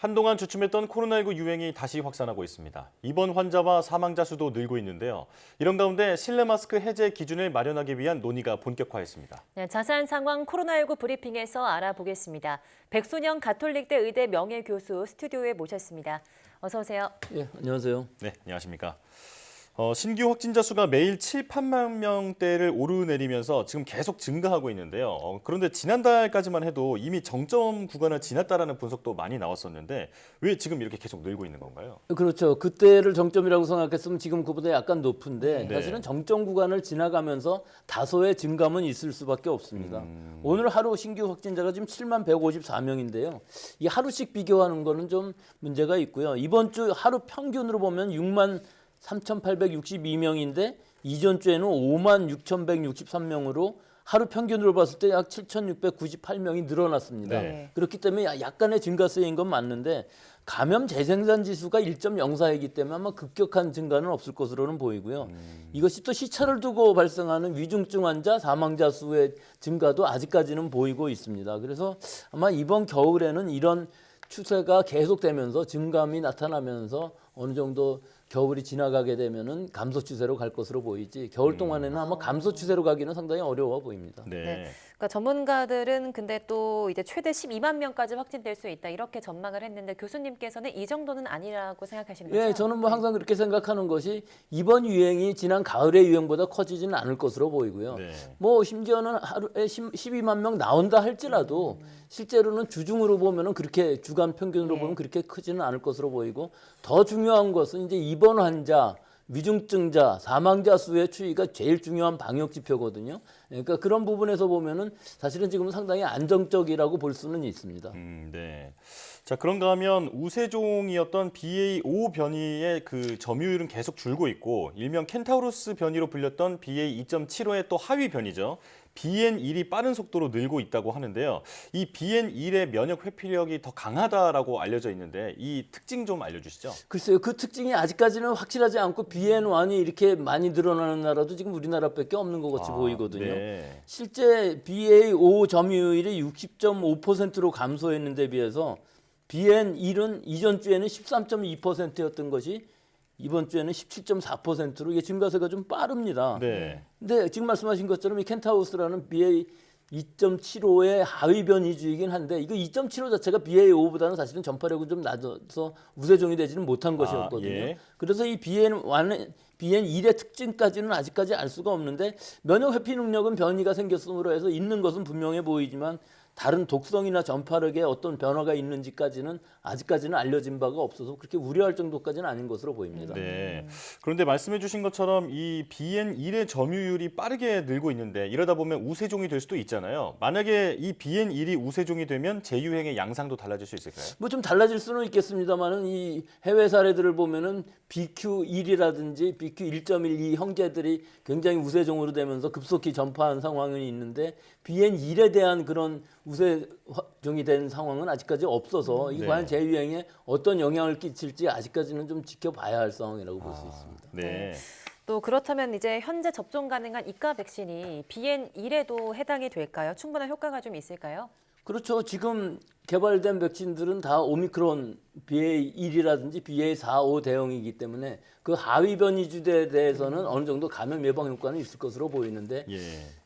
한동안 주춤했던 코로나19 유행이 다시 확산하고 있습니다. 입원 환자와 사망자 수도 늘고 있는데요. 이런 가운데 실내 마스크 해제 기준을 마련하기 위한 논의가 본격화했습니다. 네, 자세한 상황 코로나19 브리핑에서 알아보겠습니다. 백순영 가톨릭대 의대 명예교수 스튜디오에 모셨습니다. 어서 오세요. 예, 안녕하세요. 네, 안녕하십니까. 신규 확진자 수가 매일 7, 8만 명대를 오르내리면서 지금 계속 증가하고 있는데요. 그런데 지난달까지만 해도 이미 정점 구간을 지났다라는 분석도 많이 나왔었는데 왜 지금 이렇게 계속 늘고 있는 건가요? 그렇죠. 그때를 정점이라고 생각했으면 지금 그보다 약간 높은데 네. 사실은 정점 구간을 지나가면서 다소의 증감은 있을 수밖에 없습니다. 오늘 하루 신규 확진자가 지금 7만 154명인데요. 이 하루씩 비교하는 거는 좀 문제가 있고요. 이번 주 하루 평균으로 보면 6만 3,862명인데 이전 주에는 5만 6,163명으로 하루 평균으로 봤을 때 약 7,698명이 늘어났습니다. 네. 그렇기 때문에 약간의 증가세인 건 맞는데 감염 재생산 지수가 1.04이기 때문에 아마 급격한 증가는 없을 것으로는 보이고요. 이것이 또 시차를 두고 발생하는 위중증 환자, 사망자 수의 증가도 아직까지는 보이고 있습니다. 그래서 아마 이번 겨울에는 이런 추세가 계속되면서 증감이 나타나면서 어느 정도 겨울이 지나가게 되면은 감소 추세로 갈 것으로 보이지 겨울 동안에는 아마 감소 추세로 가기는 상당히 어려워 보입니다. 네. 네. 그러니까 전문가들은 근데 또 이제 최대 12만 명까지 확진될 수 있다 이렇게 전망을 했는데 교수님께서는 이 정도는 아니라고 생각하시는 거죠? 예, 저는 뭐 항상 그렇게 생각하는 것이 이번 유행이 지난 가을의 유행보다 커지지는 않을 것으로 보이고요. 네. 뭐 심지어는 하루에 12만 명 나온다 할지라도 실제로는 주중으로 보면은 그렇게 주간 평균으로 보면 그렇게 크지는 않을 것으로 보이고 더 중요한 것은 이제 입원 환자, 위중증자, 사망자 수의 추이가 제일 중요한 방역 지표거든요. 그러니까 그런 부분에서 보면은 사실은 지금은 상당히 안정적이라고 볼 수는 있습니다. 네. 자, 그런가 하면 우세종이었던 BA.5 변이의 그 점유율은 계속 줄고 있고 일명 켄타우로스 변이로 불렸던 BA.2.75의 또 하위 변이죠. BN1이 빠른 속도로 늘고 있다고 하는데요. 이 BN1의 면역 회피력이 더 강하다라고 알려져 있는데 이 특징 좀 알려주시죠. 글쎄요, 그 특징이 아직까지는 확실하지 않고 BN1이 이렇게 많이 늘어나는 나라도 지금 우리나라밖에 없는 것 같이 보이거든요. 네. 실제 실제 BA.5 점유율이 60.5%로 감소했는데 비해서 BN1은 이전 주에는 13.2%였던 것이 이번 주에는 17.4%로 이게 증가세가 좀 빠릅니다. 네. 근데 지금 말씀하신 것처럼 이 켄타우스라는 BA 2.75의 하위 변이주이긴 한데 이거 2.75 자체가 BA5보다는 사실은 전파력이 좀 낮아서 우세종이 되지는 못한 것이었거든요. 예. 그래서 이 BN1의 특징까지는 아직까지 알 수가 없는데 면역 회피 능력은 변이가 생겼음으로 해서 있는 것은 분명해 보이지만 다른 독성이나 전파력에 어떤 변화가 있는지까지는 아직까지는 알려진 바가 없어서 그렇게 우려할 정도까지는 아닌 것으로 보입니다. 네. 그런데 말씀해 주신 것처럼 이 BN1의 점유율이 빠르게 늘고 있는데 이러다 보면 우세종이 될 수도 있잖아요. 만약에 이 BN1이 우세종이 되면 재유행의 양상도 달라질 수 있을까요? 뭐 좀 달라질 수는 있겠습니다만은 이 해외 사례들을 보면은 BQ1이라든지 BQ1.12 형제들이 굉장히 우세종으로 되면서 급속히 전파한 상황이 있는데 BN1에 대한 그런 우세종이 된 상황은 아직까지 없어서 이게 네. 과연 재유행에 어떤 영향을 끼칠지 아직까지는 좀 지켜봐야 할 상황이라고 볼 수 있습니다. 네. 또 그렇다면 이제 현재 접종 가능한 이가 백신이 BN1에도 해당이 될까요? 충분한 효과가 좀 있을까요? 그렇죠. 지금 개발된 백신들은 다 오미크론 BA1이라든지 BA45 대응이기 때문에 그 하위 변이주에 대해서는 어느 정도 감염 예방 효과는 있을 것으로 보이는데 예.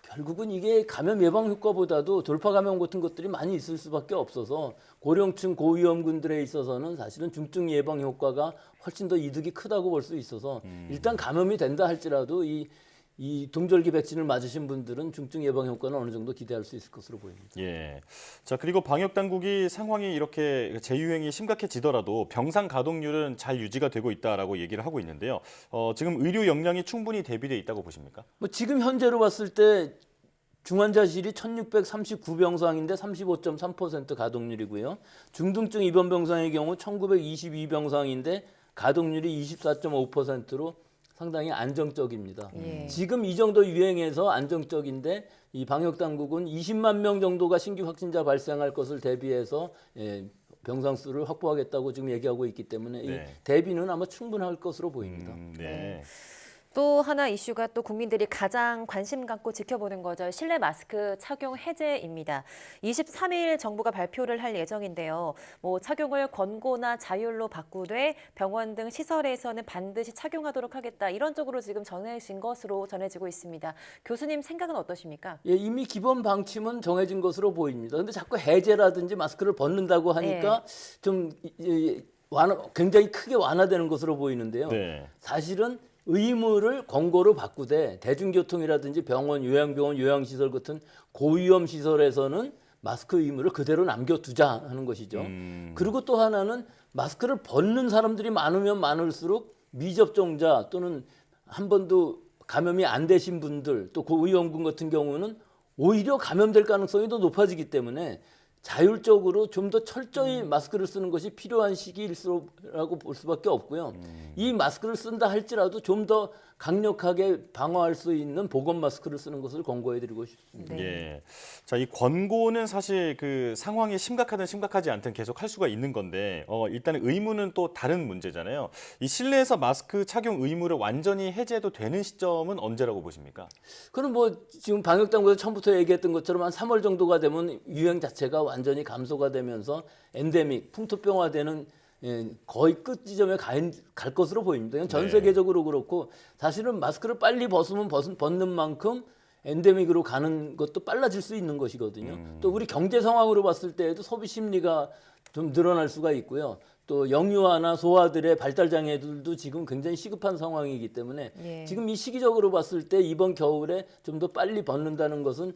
결국은 이게 감염 예방 효과보다도 돌파 감염 같은 것들이 많이 있을 수밖에 없어서 고령층 고위험군들에 있어서는 사실은 중증 예방 효과가 훨씬 더 이득이 크다고 볼 수 있어서 일단 감염이 된다 할지라도 이 동절기 백신을 맞으신 분들은 중증 예방 효과는 어느 정도 기대할 수 있을 것으로 보입니다. 예. 자, 그리고 방역 당국이 상황이 이렇게 재유행이 심각해지더라도 병상 가동률은 잘 유지가 되고 있다라고 얘기를 하고 있는데요. 지금 의료 역량이 충분히 대비돼 있다고 보십니까? 뭐 지금 현재로 봤을 때 중환자실이 1639병상인데 35.3% 가동률이고요. 중등증 입원 병상의 경우 1922병상인데 가동률이 24.5%로 상당히 안정적입니다. 지금 이 정도 유행에서 안정적인데 이 방역 당국은 20만 명 정도가 신규 확진자 발생할 것을 대비해서 병상 수를 확보하겠다고 지금 얘기하고 있기 때문에 네. 이 대비는 아마 충분할 것으로 보입니다. 네. 또 하나 이슈가 또 국민들이 가장 관심 갖고 지켜보는 거죠. 실내 마스크 착용 해제입니다. 23일 정부가 발표를 할 예정인데요. 뭐 착용을 권고나 자율로 바꾸되 병원 등 시설에서는 반드시 착용하도록 하겠다. 이런 쪽으로 지금 전해진 것으로 전해지고 있습니다. 교수님 생각은 어떠십니까? 예, 이미 기본 방침은 정해진 것으로 보입니다. 근데 자꾸 해제라든지 마스크를 벗는다고 하니까 좀 굉장히 크게 완화되는 것으로 보이는데요. 네. 사실은 의무를 권고로 바꾸되 대중교통이라든지 병원, 요양병원, 요양시설 같은 고위험 시설에서는 마스크 의무를 그대로 남겨두자 하는 것이죠. 그리고 또 하나는 마스크를 벗는 사람들이 많으면 많을수록 미접종자 또는 한 번도 감염이 안 되신 분들 또 고위험군 같은 경우는 오히려 감염될 가능성이 더 높아지기 때문에 자율적으로 좀 더 철저히 마스크를 쓰는 것이 필요한 시기일수라고 볼 수밖에 없고요. 이 마스크를 쓴다 할지라도 좀 더 강력하게 방어할 수 있는 보건 마스크를 쓰는 것을 권고해드리고 싶습니다. 네. 예. 자, 이 권고는 사실 그 상황이 심각하든 심각하지 않든 계속 할 수가 있는 건데, 일단은 의무는 또 다른 문제잖아요. 이 실내에서 마스크 착용 의무를 완전히 해제해도 되는 시점은 언제라고 보십니까? 그럼 뭐 지금 방역당국에서 처음부터 얘기했던 것처럼 한 3월 정도가 되면 유행 자체가 완전히 감소가 되면서 엔데믹, 풍토병화되는 거의 끝 지점에 갈 것으로 보입니다. 이건 전 네. 세계적으로 그렇고 사실은 마스크를 빨리 벗으면 벗는 만큼 엔데믹으로 가는 것도 빨라질 수 있는 것이거든요. 또 우리 경제 상황으로 봤을 때에도 소비 심리가 좀 늘어날 수가 있고요. 또 영유아나 소아들의 발달 장애들도 지금 굉장히 시급한 상황이기 때문에 예. 지금 이 시기적으로 봤을 때 이번 겨울에 좀 더 빨리 벗는다는 것은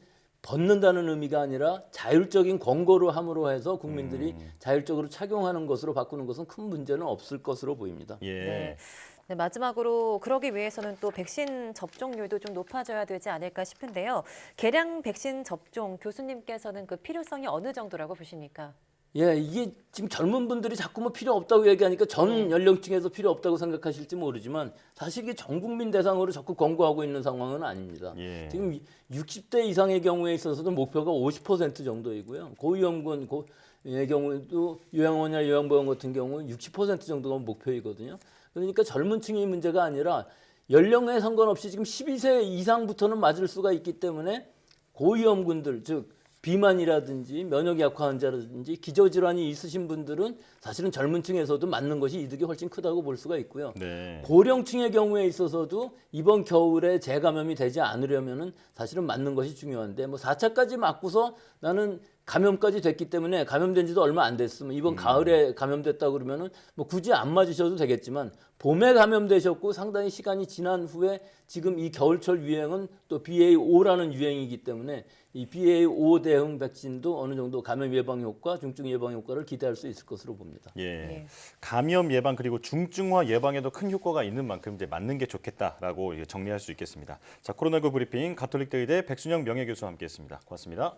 벗는다는 의미가 아니라 자율적인 권고로 함으로 해서 국민들이 자율적으로 착용하는 것으로 바꾸는 것은 큰 문제는 없을 것으로 보입니다. 예. 네. 네, 마지막으로 그러기 위해서는 또 백신 접종률도 좀 높아져야 되지 않을까 싶은데요. 개량 백신 접종 교수님께서는 그 필요성이 어느 정도라고 보십니까? 예, 이게 지금 젊은 분들이 자꾸 뭐 필요 없다고 얘기하니까 전 연령층에서 필요 없다고 생각하실지 모르지만 사실 이게 전 국민 대상으로 적극 권고하고 있는 상황은 아닙니다. 예. 지금 60대 이상의 경우에 있어서도 목표가 50% 정도이고요. 고위험군의 경우도 요양원이나 요양병원 같은 경우는 60% 정도가 목표이거든요. 그러니까 젊은 층의 문제가 아니라 연령에 상관없이 지금 12세 이상부터는 맞을 수가 있기 때문에 고위험군들 즉 비만이라든지 면역이 약화 환자라든지 기저질환이 있으신 분들은 사실은 젊은 층에서도 맞는 것이 이득이 훨씬 크다고 볼 수가 있고요. 네. 고령층의 경우에 있어서도 이번 겨울에 재감염이 되지 않으려면은 사실은 맞는 것이 중요한데 뭐 4차까지 맞고서 나는 감염까지 됐기 때문에 감염된 지도 얼마 안 됐으면 이번 가을에 감염됐다 그러면은 뭐 굳이 안 맞으셔도 되겠지만 봄에 감염되셨고 상당히 시간이 지난 후에 지금 이 겨울철 유행은 또 BA.5라는 유행이기 때문에 이 BA.5 대응 백신도 어느 정도 감염 예방 효과, 중증 예방 효과를 기대할 수 있을 것으로 봅니다. 예. 예. 감염 예방 그리고 중증화 예방에도 큰 효과가 있는 만큼 이제 맞는 게 좋겠다라고 정리할 수 있겠습니다. 자, 코로나19 브리핑 가톨릭대 의대 백순영 명예교수와 함께했습니다. 고맙습니다.